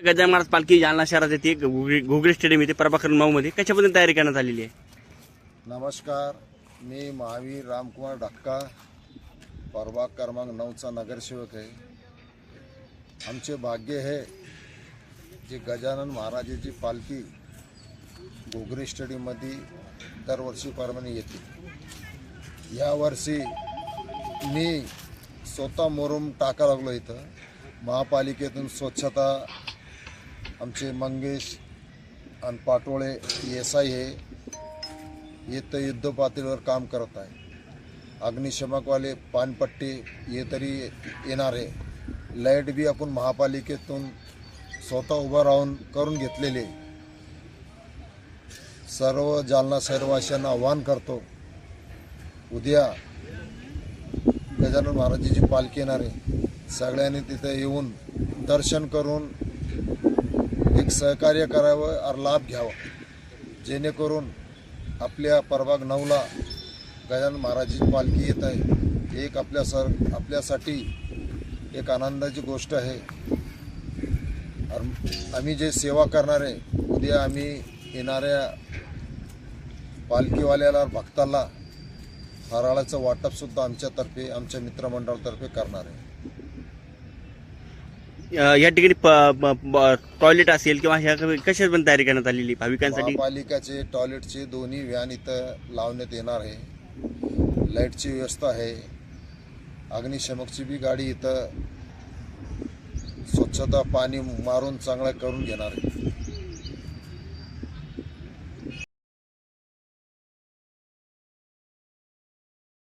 गजानन महाराज पालखी जालना शहरात येते घोगरे स्टेडियम येथे प्रभाकर 9 मध्ये कशाबद्दल तयारी करण्यात आलेली आहे? नमस्कार, मी महावीर रामकुमार ढक्का, प्रभाग क्रमांक 9चा नगरसेवक आहे. आमचे भाग्य है जे गजानन महाराजाची पालखी घोगरे स्टेडियममध्ये दरवर्षीप्रमाणे येते. यावर्षी मी स्वतः मोरम टाका लागलो. इथं महापालिकेतून स्वच्छता आमचे मंगेश आणि पाटोळे SI हे इथं युद्ध पातळीवर काम करत आहे. अग्निशमकवाले पानपट्टी हे तरी येणार आहे. लाईट बी आपण महापालिकेतून स्वतः उभं राहून करून घेतलेले. सर्व जालना शहरवासियांना आव्हान करतो, उद्या गजानन महाराजांची पालखी येणार आहे. सगळ्यांनी तिथे येऊन दर्शन करून एक सहकार्य करावं और लाभ घ्यावा, जेणेकरून आपल्या प्रभाग 9ला गजानन महाराजांची पालखी येत आहे. एक आपल्यासाठी एक आनंदाची गोष्ट आहे. आम्ही जे सेवा करणार आहे, उद्या आम्ही येणाऱ्या पालखीवाल्याला भक्ताला फराळाचं वाटपसुद्धा आमच्यातर्फे आमच्या मित्रमंडळातर्फे करणार आहे. या ठिकाणी टॉयलेट असेल किंवा ह्या कशा पण तयारी करण्यात आलेली भाविकांसाठी? महापालिकेचे टॉयलेटचे दोन्ही व्हॅन इथं लावण्यात येणार आहे. लाईटची व्यवस्था आहे. अग्निशमकची बी गाडी इथं स्वच्छता पाणी मारून चांगलं करून घेणार आहे.